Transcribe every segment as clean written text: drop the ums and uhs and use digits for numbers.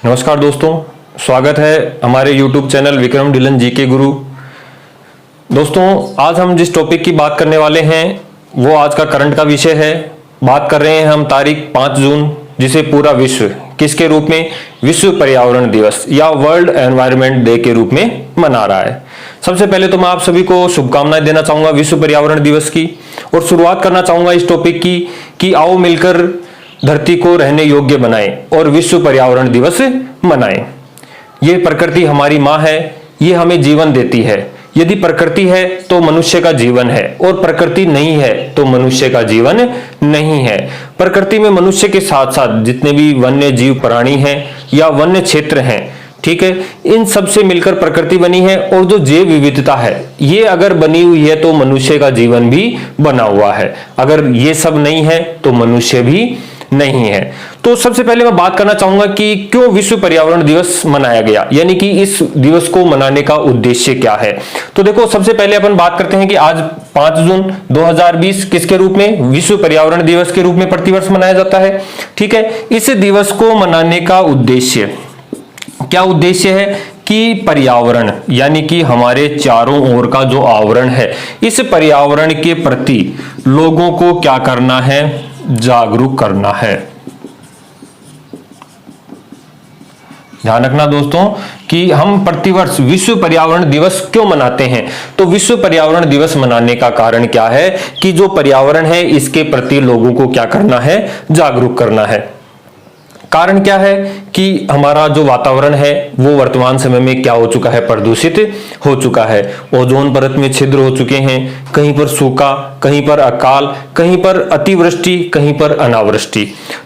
नमस्कार दोस्तों, स्वागत है हमारे YouTube चैनल विक्रम ढिल्लन जी के गुरु। दोस्तों, आज हम जिस टॉपिक की बात करने वाले हैं वो आज का करंट का विषय है। बात कर रहे हैं हम तारीख 5 जून, जिसे पूरा विश्व किसके रूप में विश्व पर्यावरण दिवस या वर्ल्ड एनवायरनमेंट डे के रूप में मना रहा है। सबसे पहले तो मैं आप सभी को शुभकामनाएं देना चाहूंगा विश्व पर्यावरण दिवस की, और शुरुआत करना चाहूंगा इस टॉपिक की कि आओ मिलकर धरती को रहने योग्य बनाएं और विश्व पर्यावरण दिवस मनाएं। ये प्रकृति हमारी माँ है, ये हमें जीवन देती है। यदि प्रकृति है तो मनुष्य का जीवन है, और प्रकृति नहीं है तो मनुष्य का जीवन नहीं है। प्रकृति में मनुष्य के साथ साथ जितने भी वन्य जीव प्राणी हैं या वन्य क्षेत्र हैं, ठीक है, इन सब से मिलकर प्रकृति बनी है। और जो जैव विविधता है ये अगर बनी हुई है तो मनुष्य का जीवन भी बना हुआ है। अगर ये सब नहीं है तो मनुष्य भी नहीं है। तो सबसे पहले मैं बात करना चाहूंगा कि क्यों विश्व पर्यावरण दिवस मनाया गया, यानी कि इस दिवस को मनाने का उद्देश्य क्या है। तो देखो, सबसे पहले अपन बात करते हैं कि आज 5 जून 2020 किसके रूप में विश्व पर्यावरण दिवस के रूप में प्रतिवर्ष मनाया जाता है। ठीक है, इस दिवस को मनाने का उद्देश्य क्या उद्देश्य है कि पर्यावरण यानी कि हमारे चारों ओर का जो आवरण है, इस पर्यावरण के प्रति लोगों को क्या करना है, जागरूक करना है। ध्यान रखना दोस्तों कि हम प्रतिवर्ष विश्व पर्यावरण दिवस क्यों मनाते हैं। तो विश्व पर्यावरण दिवस मनाने का कारण क्या है कि जो पर्यावरण है इसके प्रति लोगों को क्या करना है, जागरूक करना है। कारण क्या है कि हमारा जो वातावरण है वो वर्तमान समय में क्या हो चुका है, प्रदूषित हो चुका है। ओजोन परत में छिद्र हो चुके हैं, कहीं पर सूखा, कहीं पर अकाल, कहीं पर अतिवृष्टि, कहीं पर अनावृष्टि।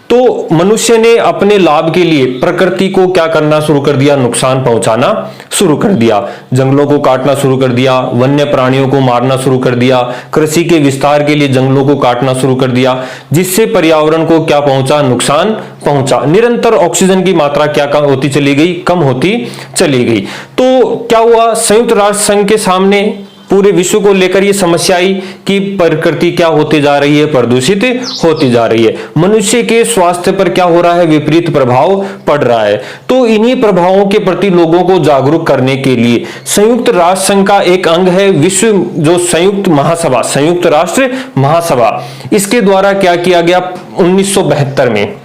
तो मनुष्य ने अपने लाभ के लिए प्रकृति को क्या करना शुरू कर दिया, नुकसान पहुंचाना शुरू कर दिया। जंगलों को काटना शुरू कर दिया, वन्य प्राणियों को मारना शुरू कर दिया, कृषि के विस्तार के लिए जंगलों को काटना शुरू कर दिया, जिससे पर्यावरण को क्या पहुंचा, नुकसान पहुंचा। निरंतर ऑक्सीजन की मात्रा क्या होती चली गई, कम होती चली गई। तो क्या हुआ, संयुक्त राष्ट्र संघ के सामने पूरे विश्व को लेकर यह समस्या आई कि प्रकृति क्या होती जा रही है, प्रदूषित होती जा रही है। मनुष्य के स्वास्थ्य पर क्या हो रहा है, विपरीत प्रभाव पड़ रहा है। तो इन्हीं प्रभावों के प्रति लोगों को जागरूक करने के लिए संयुक्त राष्ट्र संघ का एक अंग है विश्व जो संयुक्त महासभा, संयुक्त राष्ट्र महासभा, इसके द्वारा क्या किया गया 1972 में।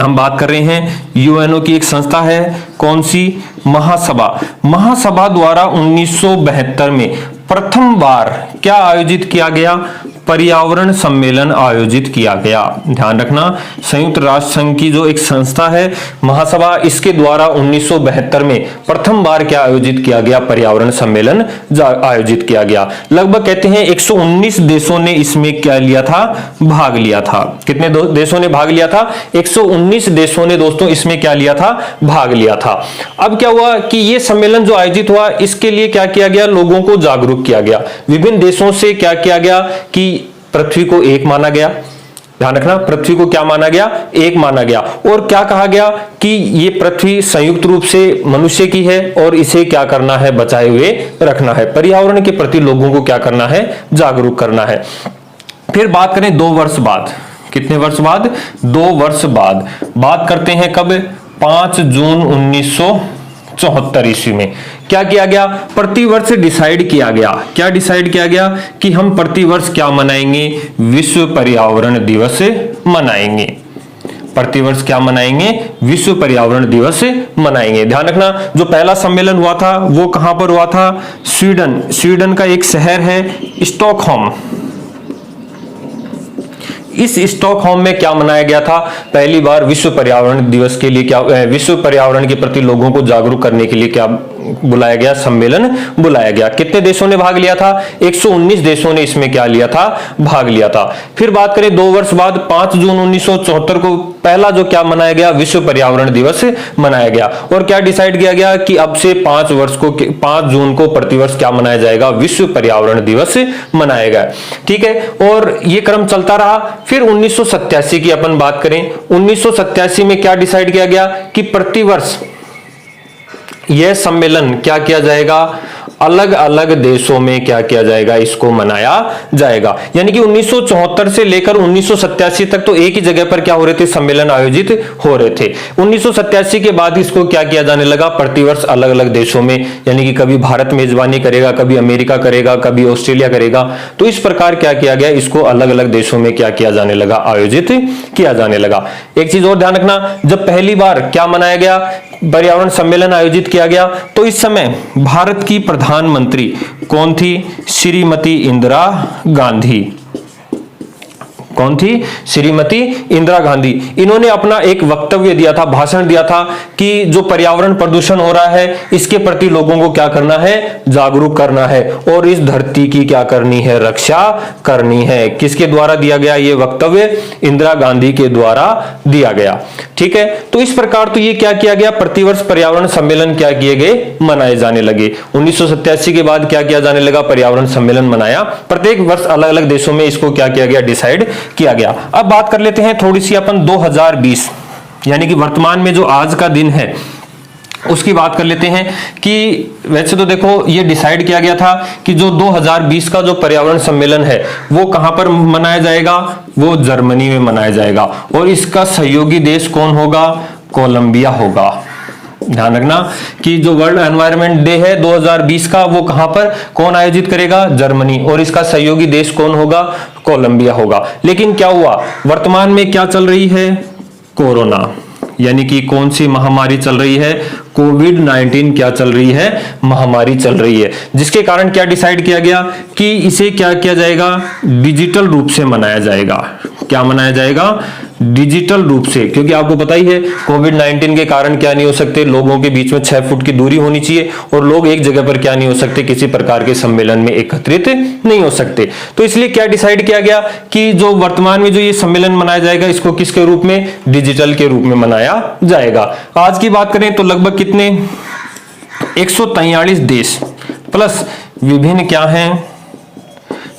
हम बात कर रहे हैं यूएनओ की एक संस्था है, कौन सी, महासभा। महासभा द्वारा 1972 में प्रथम बार क्या आयोजित किया गया, पर्यावरण सम्मेलन आयोजित किया गया। ध्यान रखना, संयुक्त राष्ट्र संघ की जो एक संस्था है महासभा, इसके द्वारा 1972 में प्रथम बार क्या आयोजित किया गया, पर्यावरण सम्मेलन आयोजित किया गया। लगभग कहते हैं 119 देशों ने इसमें क्या लिया था, भाग लिया था। कितने देशों ने भाग लिया था, 119 देशों ने दोस्तों इसमें क्या लिया था, भाग लिया था। अब क्या हुआ कि यह सम्मेलन जो आयोजित हुआ इसके लिए क्या किया गया, लोगों को जागरूक किया गया। विभिन्न देशों से क्या किया गया कि पृथ्वी को एक माना गया। ध्यान रखना, पृथ्वी को क्या माना गया, एक माना गया। और क्या कहा गया कि ये पृथ्वी संयुक्त रूप से मनुष्य की है और इसे क्या करना है, बचाए हुए रखना है। पर्यावरण के प्रति लोगों को क्या करना है, जागरूक करना है। फिर बात करें 2 वर्ष बाद, कितने वर्ष बाद, 2 वर्ष बाद बात करते हैं कब, 5 जून 1974 ईस्वी में क्या किया गया, प्रतिवर्ष डिसाइड किया गया। क्या डिसाइड किया गया कि हम प्रतिवर्ष क्या मनाएंगे, विश्व पर्यावरण दिवस मनाएंगे। प्रतिवर्ष क्या मनाएंगे, विश्व पर्यावरण दिवस मनाएंगे। ध्यान रखना, जो पहला सम्मेलन हुआ था वो कहां पर हुआ था, स्वीडन का एक शहर है स्टॉकहोम। इस स्टॉकहोम में क्या मनाया गया था, पहली बार विश्व पर्यावरण दिवस के लिए क्या, विश्व पर्यावरण के प्रति लोगों को जागरूक करने के लिए क्या बुलाया गया, सम्मेलन बुलाया गया। कितने देशों ने भाग लिया था, 119 देशों ने इसमें क्या लिया था, भाग लिया था। फिर बात करें 2 वर्ष बाद 5 जून 1974 को पहला जो क्या मनाया गया, विश्व पर्यावरण दिवस मनाया गया। और क्या डिसाइड किया गया कि अब से 5 जून को प्रतिवर्ष क्या मनाया जाएगा, विश्व पर्यावरण दिवस मनाया गया। ठीक है, और ये क्रम चलता रहा। फिर 1987 की अपन बात करें, 1987 में क्या डिसाइड किया गया कि प्रतिवर्ष यह सम्मेलन क्या किया जाएगा, अलग अलग देशों में क्या किया जाएगा, इसको मनाया जाएगा। यानी कि 1974 से लेकर 1987 तक तो एक ही जगह पर क्या हो रहे थे, सम्मेलन आयोजित हो रहे थे। 1987 के बाद इसको क्या किया जाने लगा, प्रतिवर्ष अलग अलग देशों में, यानी कि कभी भारत मेजबानी करेगा, कभी अमेरिका करेगा, कभी ऑस्ट्रेलिया करेगा। तो इस प्रकार क्या किया गया, इसको अलग अलग देशों में क्या किया जाने लगा, आयोजित किया जाने लगा। एक चीज और ध्यान रखना, जब पहली बार क्या मनाया गया, पर्यावरण सम्मेलन आयोजित किया गया, तो इस समय भारत की प्रधानमंत्री कौन थी, श्रीमती इंदिरा गांधी। कौन थी, श्रीमती इंदिरा गांधी। इन्होंने अपना एक वक्तव्य दिया था, भाषण दिया था कि जो पर्यावरण प्रदूषण हो रहा है इसके प्रति लोगों को क्या करना है, जागरूक करना है और इस धरती की क्या करनी है, रक्षा करनी है। किसके द्वारा दिया गया ये वक्तव्य, इंदिरा गांधी के द्वारा दिया गया। ठीक है, तो इस प्रकार तो ये क्या किया गया, प्रतिवर्ष पर्यावरण सम्मेलन क्या किए गए, मनाए जाने लगे। 1987 के बाद क्या किया जाने लगा, पर्यावरण सम्मेलन मनाया, प्रत्येक वर्ष अलग अलग देशों में इसको क्या किया गया, डिसाइड किया गया। अब बात कर लेते हैं थोड़ी सी अपन 2020 यानी कि वर्तमान में जो आज का दिन है उसकी बात कर लेते हैं कि वैसे तो देखो ये डिसाइड किया गया था कि जो 2020 का जो पर्यावरण सम्मेलन है वो कहां पर मनाया जाएगा, वो जर्मनी में मनाया जाएगा और इसका सहयोगी देश कौन होगा, कोलंबिया होगा। ध्यान रखना कि जो वर्ल्ड एनवायरनमेंट डे है 2020 का वो कहां पर, कौन आयोजित करेगा, जर्मनी, और इसका सहयोगी देश कौन होगा, कोलंबिया होगा। लेकिन क्या हुआ, वर्तमान में क्या चल रही है, कोरोना, यानी कि कौन सी महामारी चल रही है, कोविड-19 क्या चल रही है, महामारी चल रही है, जिसके कारण क्या डिसाइड किया गया कि इसे क्या किया जाएगा, डिजिटल रूप से मनाया जाएगा। क्या मनाया जाएगा, डिजिटल रूप से, क्योंकि आपको पता ही है कोविड-19 के कारण क्या नहीं हो सकते, लोगों के बीच में 6 फुट की दूरी होनी चाहिए और लोग एक जगह पर क्या नहीं हो सकते, किसी प्रकार के सम्मेलन में एकत्रित नहीं हो सकते। तो इसलिए क्या डिसाइड किया गया कि जो वर्तमान में जो ये सम्मेलन मनाया जाएगा इसको किसके रूप में, डिजिटल के रूप में मनाया जाएगा। आज की बात करें तो लगभग कितने, 143 देश प्लस विभिन्न क्या हैं,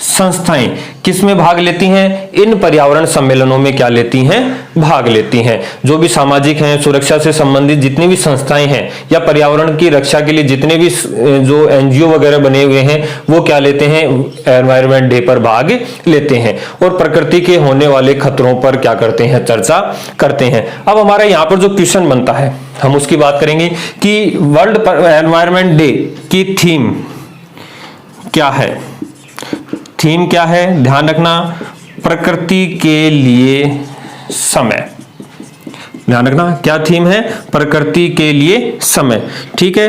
संस्थाएं किसमें भाग लेती हैं, इन पर्यावरण सम्मेलनों में क्या लेती हैं, भाग लेती हैं। जो भी सामाजिक हैं, सुरक्षा से संबंधित जितनी भी संस्थाएं हैं या पर्यावरण की रक्षा के लिए जितने भी जो एनजीओ वगैरह बने हुए हैं वो क्या लेते हैं, एनवायरनमेंट डे पर भाग लेते हैं और प्रकृति के होने वाले खतरों पर क्या करते हैं, चर्चा करते हैं। अब हमारा यहाँ पर जो क्वेश्चन बनता है हम उसकी बात करेंगे कि वर्ल्ड एनवायरनमेंट डे की थीम क्या है। थीम क्या है, ध्यान रखना, प्रकृति के लिए समय। ध्यान रखना क्या थीम है, प्रकृति के लिए समय। ठीक है,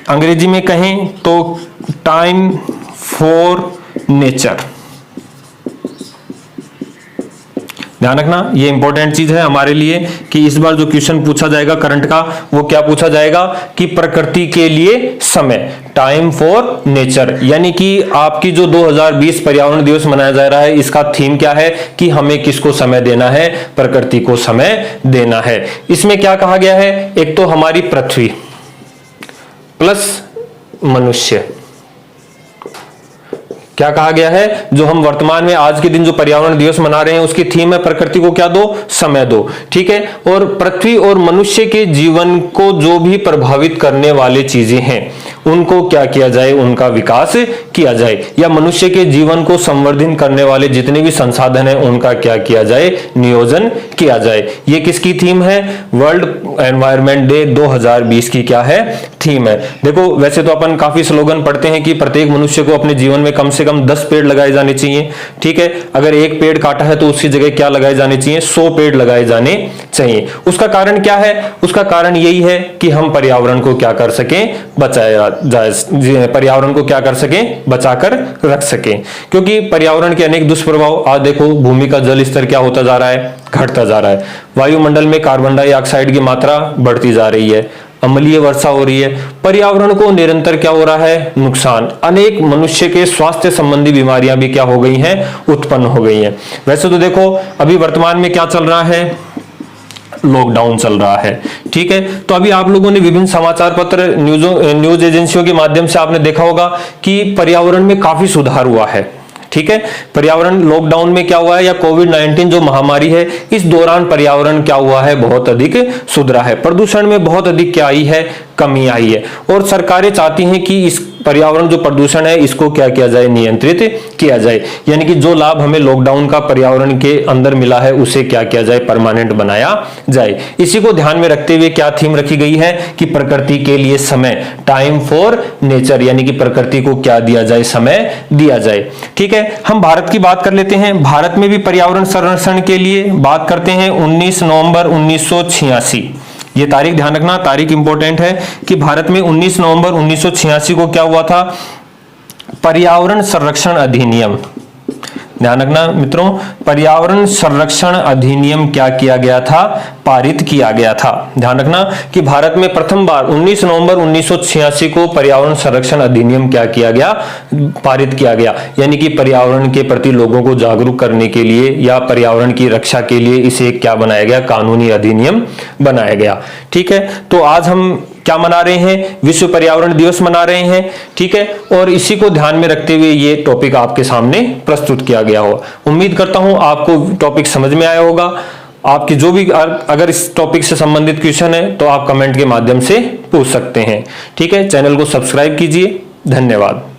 अंग्रेजी में कहें तो टाइम फॉर नेचर। ध्यान रखना ये इंपॉर्टेंट चीज है हमारे लिए कि इस बार जो क्वेश्चन पूछा जाएगा करंट का वो क्या पूछा जाएगा कि प्रकृति के लिए समय, टाइम फॉर नेचर। यानी कि आपकी जो 2020 पर्यावरण दिवस मनाया जा रहा है इसका थीम क्या है कि हमें किसको समय देना है, प्रकृति को समय देना है। इसमें क्या कहा गया है, एक तो हमारी पृथ्वी प्लस मनुष्य। क्या कहा गया है, जो हम वर्तमान में आज के दिन जो पर्यावरण दिवस मना रहे हैं उसकी थीम है प्रकृति को क्या दो, समय दो। ठीक है, और पृथ्वी और मनुष्य के जीवन को जो भी प्रभावित करने वाली चीजें हैं उनको क्या किया जाए, उनका विकास किया जाए, या मनुष्य के जीवन को संवर्धित करने वाले जितने भी संसाधन हैं उनका क्या किया जाए, नियोजन किया जाए। ये किसकी थीम है, वर्ल्ड एनवायरनमेंट डे 2020 की क्या है, थीम है। देखो वैसे तो अपन काफी स्लोगन पढ़ते हैं कि प्रत्येक मनुष्य को अपने जीवन में कम से कम 10 पेड़ लगाए जाने चाहिए। ठीक है, अगर एक पेड़ काटा है तो उसकी जगह क्या लगाए जाने चाहिए, 100 पेड़ लगाए जाने चाहिए। उसका कारण क्या है, उसका कारण यही है कि हम पर्यावरण को क्या कर सकें, बचाया जाए, पर्यावरण को क्या कर सकें, बचाकर रख सकें। क्योंकि पर्यावरण के अनेक दुष्प्रभाव, आज देखो भूमि का जल स्तर क्या होता जा रहा है, घटता जा रहा है, वायुमंडल में कार्बन डाइऑक्साइड की मात्रा बढ़ती जा रही है, अम्लीय वर्षा हो रही है, पर्यावरण को निरंतर क्या हो रहा है, नुकसान, अनेक मनुष्य के स्वास्थ्य संबंधी बीमारियां भी क्या हो गई हैं, उत्पन्न हो गई हैं। वैसे तो देखो अभी वर्तमान में क्या चल रहा है, लॉकडाउन चल रहा है। ठीक है, तो अभी आप लोगों ने विभिन्न समाचार पत्र, न्यूज एजेंसियों के माध्यम से आपने देखा होगा कि पर्यावरण में काफी सुधार हुआ है। ठीक है, पर्यावरण लॉकडाउन में क्या हुआ है, या कोविड-19 जो महामारी है इस दौरान पर्यावरण क्या हुआ है, बहुत अधिक सुधरा है। प्रदूषण में बहुत अधिक क्या आई है, कमी आई है और सरकारें चाहती हैं कि इस पर्यावरण जो प्रदूषण है इसको क्या किया जाए, नियंत्रित किया जाए। यानी कि जो लाभ हमें लॉकडाउन का पर्यावरण के अंदर मिला है उसे क्या किया जाए, परमानेंट बनाया जाए। इसी को ध्यान में रखते हुए क्या थीम रखी गई है कि प्रकृति के लिए समय, टाइम फॉर नेचर, यानी कि प्रकृति को क्या दिया जाए, समय दिया जाए। ठीक है, हम भारत की बात कर लेते हैं। भारत में भी पर्यावरण संरक्षण के लिए बात करते हैं 19 नवंबर 1986। ये तारीख ध्यान रखना, तारीख इंपॉर्टेंट है कि भारत में 19 नवंबर 1986 को क्या हुआ था, पर्यावरण संरक्षण अधिनियम। ध्यान रखना मित्रों, पर्यावरण संरक्षण अधिनियम क्या किया गया था, पारित किया गया था। ध्यान रखना कि भारत में प्रथम बार 19 नवंबर 1986 को पर्यावरण संरक्षण अधिनियम क्या किया गया, पारित किया गया। यानी कि पर्यावरण के प्रति लोगों को जागरूक करने के लिए या पर्यावरण की रक्षा के लिए इसे क्या बनाया गया, कानूनी अधिनियम बनाया गया। ठीक है, तो आज हम क्या मना रहे हैं, विश्व पर्यावरण दिवस मना रहे हैं। ठीक है, और इसी को ध्यान में रखते हुए ये टॉपिक आपके सामने प्रस्तुत किया गया हो। उम्मीद करता हूं आपको टॉपिक समझ में आया होगा। आपकी जो भी अगर इस टॉपिक से संबंधित क्वेश्चन है तो आप कमेंट के माध्यम से पूछ सकते हैं। ठीक है, चैनल को सब्सक्राइब कीजिए। धन्यवाद।